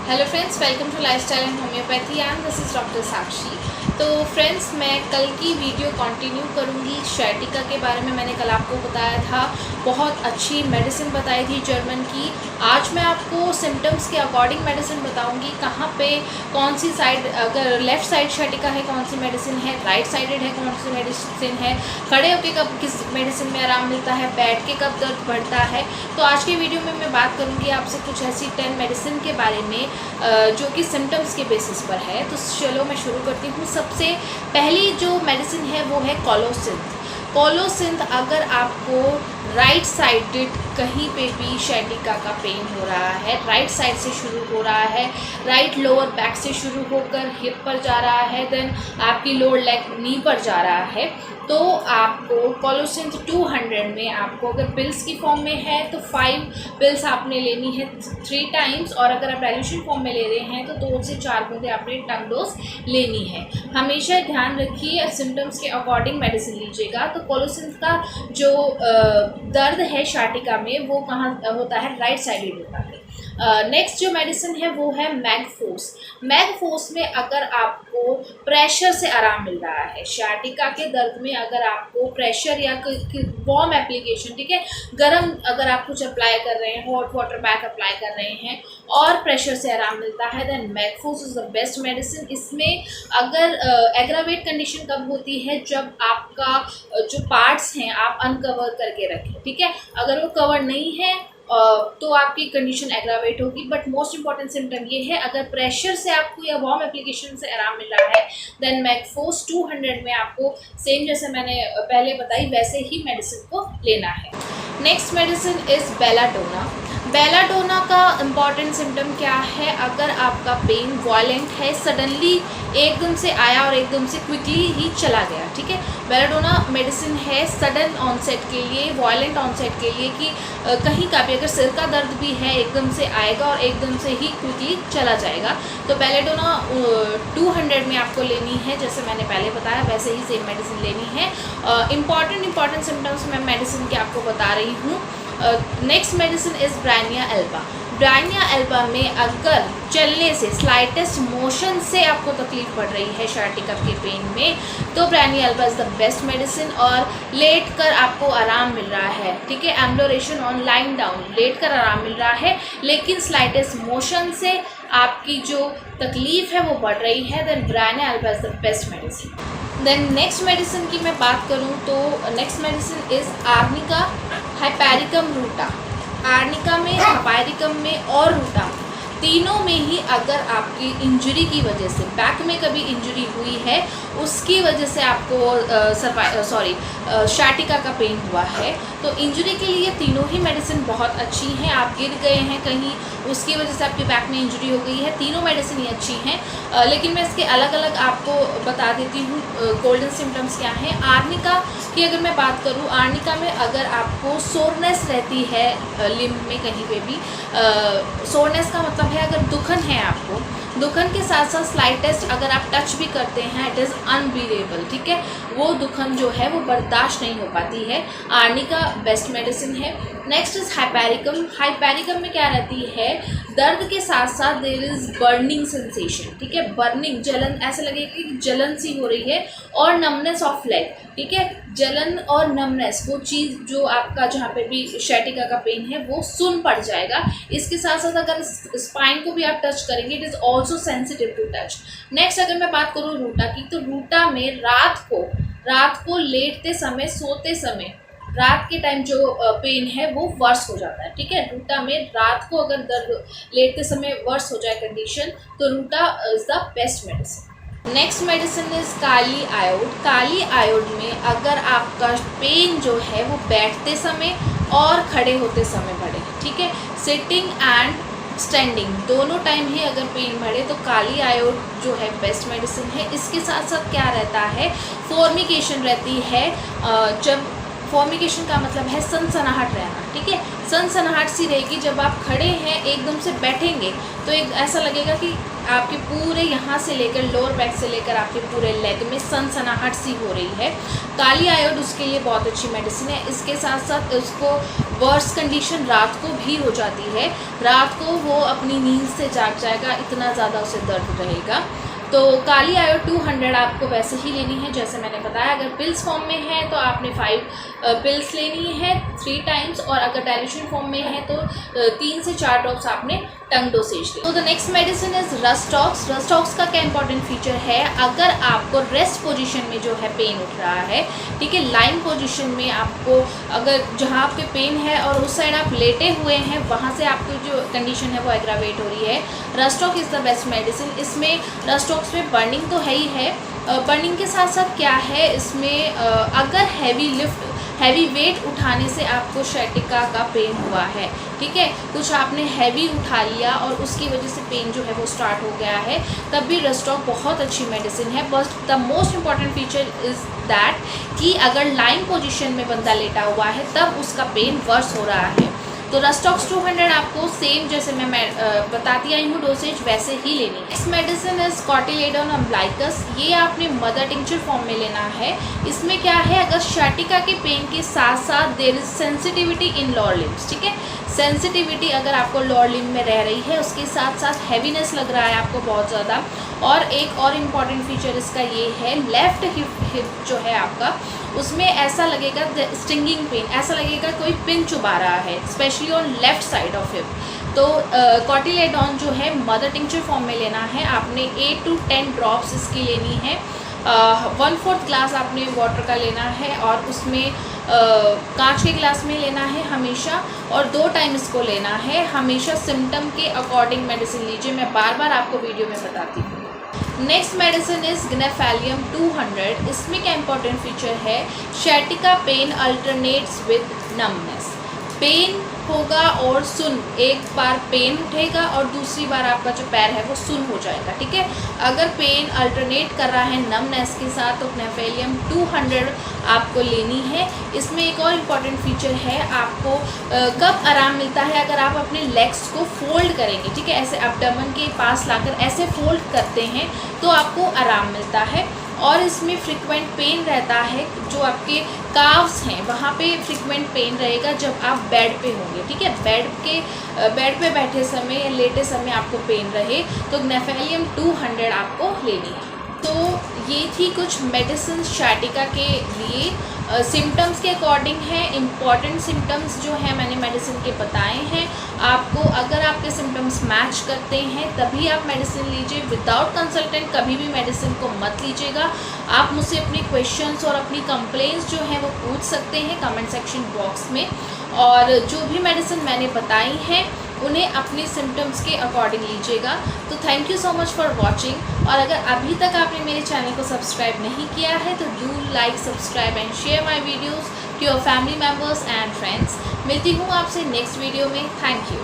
Hello friends, welcome to lifestyle and homeopathy and this is doctor Sakshi. तो friends, मैं कल की वीडियो कंटिन्यू करूंगी। शैटिका के बारे में मैंने कल आपको बताया था, बहुत अच्छी मेडिसिन बताई थी जर्मन की। आज मैं आपको सिम्टम्स के अकॉर्डिंग मेडिसिन बताऊंगी, कहाँ पे कौन सी साइड, अगर लेफ़्ट साइड शैटिका है कौन सी मेडिसिन है, राइट साइडेड है कौन सी मेडिसिन है, खड़े होकर कब किस मेडिसिन में आराम मिलता है, बैठ के कब दर्द बढ़ता है। तो आज की वीडियो में मैं बात करूँगी आपसे कुछ ऐसी 10 मेडिसिन के बारे में जो कि सिम्टम्स के बेसिस पर है। तो चलो मैं शुरू करती हूँ। सबसे पहली जो मेडिसिन है वो है कोलोसिंथ। कोलोसिंथ, अगर आपको राइट साइडेड कहीं पे भी शैटिका का पेन हो रहा है, राइट साइड से शुरू हो रहा है, राइट लोअर बैक से शुरू होकर हिप पर जा रहा है, देन आपकी लोअर लेग नी पर जा रहा है, तो आपको कोलोसिंथ 200 में, आपको अगर पिल्स की फॉर्म में है तो 5 पिल्स आपने लेनी है 3 टाइम्स, और अगर आप डाइल्यूशन फॉर्म में ले रहे हैं तो 2 से 4 बूंदें आपने टंग डोज लेनी है। हमेशा ध्यान रखिए, सिम्टम्स के अकॉर्डिंग मेडिसिन लीजिएगा। तो कोलोसिंथ का जो दर्द है शैटिका में वो कहाँ होता है, राइट साइडेड होता है। नेक्स्ट जो मेडिसिन है वो है मैगफोर्स। मैगफोर्स में अगर आपको प्रेशर से आराम मिल रहा है, शैटिका के दर्द में अगर आपको प्रेशर या वार्म एप्लीकेशन, ठीक है, गर्म अगर आप कुछ अप्लाई कर रहे हैं, हॉट वाटर बैग अप्लाई कर रहे हैं और प्रेशर से आराम मिलता है, then mag phos is the best medicine. इसमें अगर एग्रावेट कंडीशन कब होती है, जब आपका जो पार्ट्स हैं आप अनकवर करके रखें, ठीक है। अगर वो कवर नहीं है तो आपकी कंडीशन एग्रावेट होगी। बट मोस्ट इंपॉर्टेंट सिम्टम ये है, अगर प्रेशर से आपको या वार्म एप्लीकेशन से आराम मिल रहा है, देन मैगफोर्स 200 में आपको सेम जैसे मैंने पहले बताई वैसे ही मेडिसिन को लेना है। Next medicine is belladonna. Belladonna का इम्पॉर्टेंट सिम्टम क्या है, अगर आपका पेन वायलेंट है, सडनली एकदम से आया और एकदम से क्विकली ही चला गया, ठीक है। बेलाडोना मेडिसिन है सडन ऑनसेट के लिए, वायलेंट ऑनसेट के लिए, कि कहीं का भी अगर सिर का दर्द भी है एकदम से आएगा और एकदम से ही क्विकली चला जाएगा। तो बेलाडोना 200 में आपको लेनी है, जैसे मैंने पहले बताया वैसे ही सेम मेडिसिन लेनी है। इंपॉर्टेंट सिम्टम्स मैं मेडिसिन के आपको बता रही हूँ। Next medicine is Bryonia Elba. Bryonia Elba में अगर चलने से, स्लाइटेस्ट मोशन से आपको तकलीफ पड़ रही है शैटिका के पेन में, तो Bryonia alba is the best medicine. और लेट कर आपको आराम मिल रहा है, ठीक है, एम्बुलेशन ऑन लाइंग डाउन, लेट कर आराम मिल रहा है, लेकिन स्लाइटेस्ट मोशन से आपकी जो तकलीफ है वो बढ़ रही है, then Bryonia alba is the best medicine. Then next medicine की मैं बात करूँ तो next medicine is Arnica Hypericum Ruta. Arnica में, हाइपेरिकम में और रूटा, तीनों में ही अगर आपकी इंजरी की वजह से, बैक में कभी इंजरी हुई है उसकी वजह से आपको शैटिका का पेन हुआ है, तो इंजरी के लिए तीनों ही मेडिसिन बहुत अच्छी हैं। आप गिर गए हैं कहीं, उसकी वजह से आपके बैक में इंजरी हो गई है, तीनों मेडिसिन ही अच्छी हैं। लेकिन मैं इसके अलग अलग आपको बता देती हूँ गोल्डन सिम्टम्स क्या हैं। आर्निका की अगर मैं बात करूँ, आर्निका में अगर आपको सोरनेस रहती है लिम्ब में कहीं पे भी, सोरनेस का मतलब है अगर दुखन है आपको, दुखन के साथ साथ स्लाइटेस्ट अगर आप टच भी करते हैं, इट इज़ अनबीरेबल, ठीक है, वो दुखन जो है वो बर्दाश्त नहीं हो पाती है, आर्निका बेस्ट मेडिसिन है। Next is hypericum. हाइपेरिकम में क्या रहती है, दर्द के साथ साथ देयर इज़ बर्निंग सेंसेशन, ठीक है, बर्निंग, जलन, ऐसे लगेगा कि जलन सी हो रही है, और नमनेस ऑफ लेग, ठीक है, जलन और नमनेस, वो चीज़ जो आपका जहाँ पे भी शैटिका का पेन है वो सुन पड़ जाएगा। इसके साथ साथ अगर स्पाइन को भी आप टच करेंगे, it is also sensitive to touch. Next अगर मैं बात करूँ रूटा की, तो रूटा में रात को लेटते समय, सोते समय, रात के टाइम जो पेन है वो वर्स हो जाता है, ठीक है। रूटा में रात को अगर दर्द लेटते समय वर्स हो जाए कंडीशन, तो Ruta is the best medicine. Next medicine is kali iod. Kali iod में अगर आपका पेन जो है वो बैठते समय और खड़े होते समय बढ़े, ठीक है, सिटिंग एंड स्टैंडिंग दोनों टाइम ही अगर पेन बढ़े, तो काली आयोड जो है बेस्ट मेडिसिन है। इसके साथ साथ क्या रहता है, फॉर्मिकेशन रहती है, जब फॉर्मिकेशन का मतलब है सनसनाहट रहना, ठीक है। सनसनाहट सी रहेगी जब आप खड़े हैं, एकदम से बैठेंगे तो एक ऐसा लगेगा कि आपके पूरे यहाँ से लेकर लोअर बैक से लेकर आपके पूरे लेग में सनसनाहट सी हो रही है। काली आयोड उसके लिए बहुत अच्छी मेडिसिन है। इसके साथ साथ उसको वर्स कंडीशन रात को भी हो जाती है, रात को वो अपनी नींद से जाग जाएगा, इतना ज़्यादा उसे दर्द रहेगा। तो काली आयोड 200 आपको वैसे ही लेनी है जैसे मैंने बताया। अगर पिल्स फॉर्म में है तो आपने 5 पिल्स लेनी है 3 टाइम्स, और अगर डाइल्यूशन फॉर्म में है तो 3 से 4 ड्रॉप्स आपने टंग डोसेज ली। तो the next medicine is rhus tox. Rhus tox का क्या इंपॉर्टेंट फीचर है, अगर आपको रेस्ट पोजीशन में जो है पेन उठ रहा है, ठीक है, लाइन पोजीशन में आपको अगर जहाँ आपके पेन है और उस साइड आप लेटे हुए हैं वहाँ से आपकी जो कंडीशन है वो एग्रावेट हो रही है, रस्टॉक इज़ द बेस्ट मेडिसिन। इसमें रस्टॉक्स में बर्निंग तो है ही है, बर्निंग के साथ साथ क्या है इसमें, अगर हैवी वेट उठाने से आपको शैटिका का पेन हुआ है, ठीक है, कुछ आपने हैवी उठा लिया और उसकी वजह से पेन जो है वो स्टार्ट हो गया है, तब भी रस्टॉक बहुत अच्छी मेडिसिन है। बस the most important feature is that कि अगर लाइन पोजीशन में बंदा लेटा हुआ है तब उसका पेन वर्स हो रहा है। तो रस्टॉक्स 200 आपको सेम जैसे मैं बताती आई हूँ डोसेज वैसे ही लेनी है। इस मेडिसिन इज कॉटिलेडोन अम्ब्लाइकस, ये आपने मदर टिंक्चर फॉर्म में लेना है। इसमें क्या है, अगर शैटिका के पेन के साथ साथ there is sensitivity in lower limbs, ठीक है, सेंसिटिविटी अगर आपको लोअर लिम्ब में रह रही है, उसके साथ साथ हैवीनेस लग रहा है आपको बहुत ज़्यादा, और एक और इम्पॉर्टेंट फीचर इसका ये है, लेफ्ट हिप जो है आपका उसमें ऐसा लगेगा स्टिंगिंग पेन, ऐसा लगेगा कोई पिन चुभा रहा है, specially on left side of hip. तो कॉटिलेडोन जो है मदर टिंक्चर फॉर्म में लेना है, आपने 8 to 10 ड्रॉप्स इसकी लेनी है। 1/4 ग्लास आपने वाटर का लेना है और उसमें कांच के गिलास में लेना है हमेशा, और 2 टाइम इसको लेना है। हमेशा सिम्टम के अकॉर्डिंग मेडिसिन लीजिए, मैं बार बार आपको वीडियो में बताती हूँ। Next medicine is Gnaphalium 200। इसमें क्या इंपॉर्टेंट फीचर है, sciatica pain alternates with numbness. Pain होगा और सुन, एक बार पेन उठेगा और दूसरी बार आपका जो पैर है वो सुन हो जाएगा, ठीक है। अगर पेन अल्टरनेट कर रहा है नमनेस के साथ तो ग्नेफेलियम 200 आपको लेनी है। इसमें एक और इम्पॉर्टेंट फीचर है, आपको कब आराम मिलता है, अगर आप अपने लेग्स को फोल्ड करेंगे, ठीक है, ऐसे एब्डोमेन के पास लाकर ऐसे फोल्ड करते हैं तो आपको आराम मिलता है। और इसमें फ्रिक्वेंट पेन रहता है, जो आपके काव्स हैं वहाँ पे फ्रिक्वेंट पेन रहेगा जब आप बेड पे होंगे, ठीक है, बेड पे बैठे समय या लेटे समय आपको पेन रहे तो ग्नेफेलियम 200 आपको लेनी है। तो ये थी कुछ मेडिसिन शैटिका के लिए, सिम्टम्स के अकॉर्डिंग है। इम्पॉर्टेंट सिम्टम्स जो है मैंने मेडिसिन के बताए हैं आपको। अगर आपके सिम्टम्स मैच करते हैं तभी आप मेडिसिन लीजिए, विदाउट कंसल्टेंट कभी भी मेडिसिन को मत लीजिएगा। आप मुझसे अपने क्वेश्चंस और अपनी कंप्लेंट्स जो हैं वो पूछ सकते हैं कमेंट सेक्शन बॉक्स में, और जो भी मेडिसिन मैंने बताई हैं उन्हें अपने सिम्टम्स के अकॉर्डिंग लीजिएगा। तो thank you so much for watching, और अगर अभी तक आपने मेरे चैनल को सब्सक्राइब नहीं किया है तो do like, subscribe and share my videos to your family members and friends. मिलती हूँ आपसे नेक्स्ट वीडियो में। Thank you.